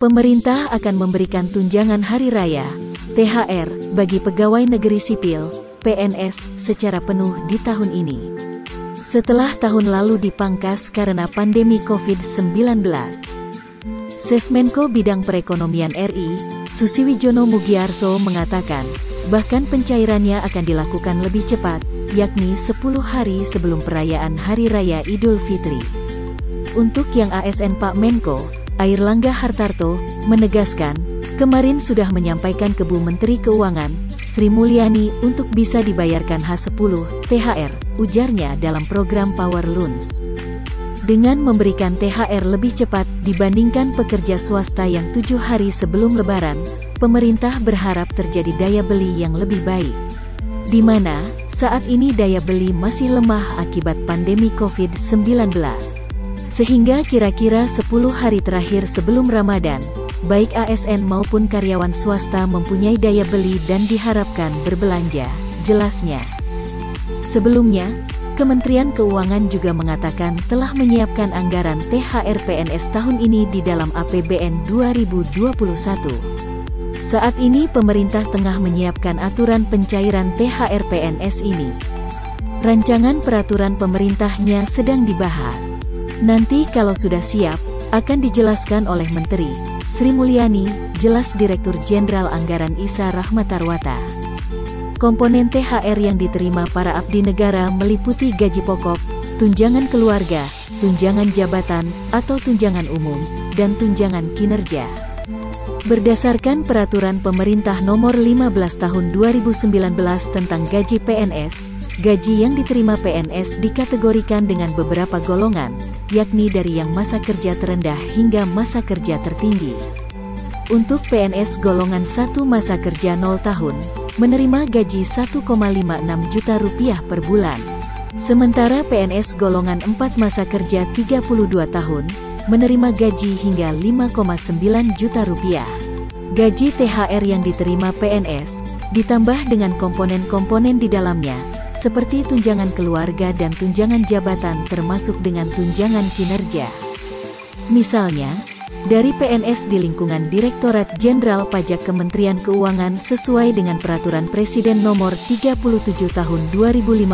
pemerintah akan memberikan tunjangan hari raya, THR, bagi pegawai negeri sipil, PNS, secara penuh di tahun ini. Setelah tahun lalu dipangkas karena pandemi COVID-19. Sesmenko Bidang Perekonomian RI, Susiwijono Mugiarso mengatakan, bahkan pencairannya akan dilakukan lebih cepat, yakni 10 hari sebelum perayaan Hari Raya Idul Fitri. Untuk yang ASN Pak Menko, Airlangga Hartarto, menegaskan, kemarin sudah menyampaikan ke Bu Menteri Keuangan, Sri Mulyani, untuk bisa dibayarkan H10, THR, ujarnya dalam program Power Loans. Dengan memberikan THR lebih cepat dibandingkan pekerja swasta yang 7 hari sebelum Lebaran, pemerintah berharap terjadi daya beli yang lebih baik. Di mana, saat ini daya beli masih lemah akibat pandemi COVID-19. Sehingga kira-kira 10 hari terakhir sebelum Ramadan, baik ASN maupun karyawan swasta mempunyai daya beli dan diharapkan berbelanja, jelasnya. Sebelumnya, Kementerian Keuangan juga mengatakan telah menyiapkan anggaran THR PNS tahun ini di dalam APBN 2021. Saat ini pemerintah tengah menyiapkan aturan pencairan THR PNS ini. Rancangan peraturan pemerintahnya sedang dibahas. Nanti kalau sudah siap, akan dijelaskan oleh Menteri Sri Mulyani, jelas Direktur Jenderal Anggaran Isa Rahmatarwata. Komponen THR yang diterima para abdi negara meliputi gaji pokok, tunjangan keluarga, tunjangan jabatan atau tunjangan umum, dan tunjangan kinerja. Berdasarkan Peraturan Pemerintah Nomor 15 Tahun 2019 tentang Gaji PNS, gaji yang diterima PNS dikategorikan dengan beberapa golongan, yakni dari yang masa kerja terendah hingga masa kerja tertinggi. Untuk PNS golongan 1 masa kerja 0 tahun, menerima gaji Rp1,56 juta per bulan. Sementara PNS golongan 4 masa kerja 32 tahun, menerima gaji hingga Rp5,9 juta. Gaji THR yang diterima PNS, ditambah dengan komponen-komponen di dalamnya, seperti tunjangan keluarga dan tunjangan jabatan termasuk dengan tunjangan kinerja. Misalnya, dari PNS di lingkungan Direktorat Jenderal Pajak Kementerian Keuangan sesuai dengan Peraturan Presiden Nomor 37 Tahun 2015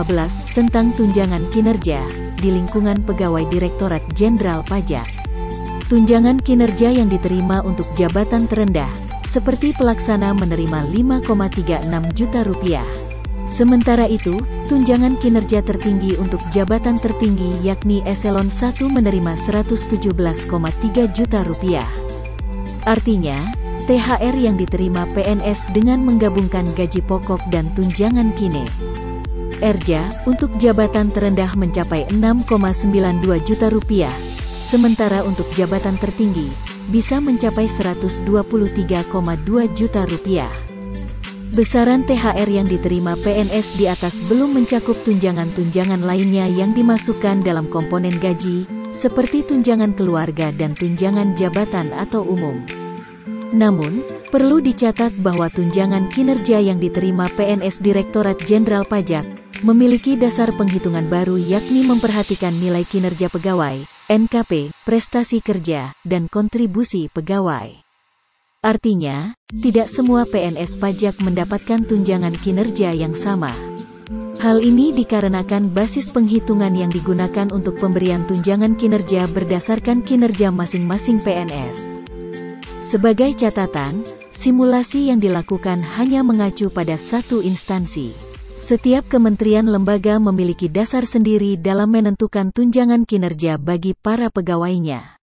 tentang tunjangan kinerja, di lingkungan Pegawai Direktorat Jenderal Pajak. Tunjangan kinerja yang diterima untuk jabatan terendah, seperti pelaksana menerima Rp5,36 juta. Sementara itu, tunjangan kinerja tertinggi untuk jabatan tertinggi yakni Eselon 1 menerima Rp117,3 juta. Artinya, THR yang diterima PNS dengan menggabungkan gaji pokok dan tunjangan kinerja untuk jabatan terendah mencapai Rp6,92 juta, sementara untuk jabatan tertinggi bisa mencapai Rp123,2 juta. Besaran THR yang diterima PNS di atas belum mencakup tunjangan-tunjangan lainnya yang dimasukkan dalam komponen gaji, seperti tunjangan keluarga dan tunjangan jabatan atau umum. Namun, perlu dicatat bahwa tunjangan kinerja yang diterima PNS Direktorat Jenderal Pajak, memiliki dasar penghitungan baru yakni memperhatikan nilai kinerja pegawai, NKP, prestasi kerja, dan kontribusi pegawai. Artinya, tidak semua PNS pajak mendapatkan tunjangan kinerja yang sama. Hal ini dikarenakan basis penghitungan yang digunakan untuk pemberian tunjangan kinerja berdasarkan kinerja masing-masing PNS. Sebagai catatan, simulasi yang dilakukan hanya mengacu pada satu instansi. Setiap kementerian lembaga memiliki dasar sendiri dalam menentukan tunjangan kinerja bagi para pegawainya.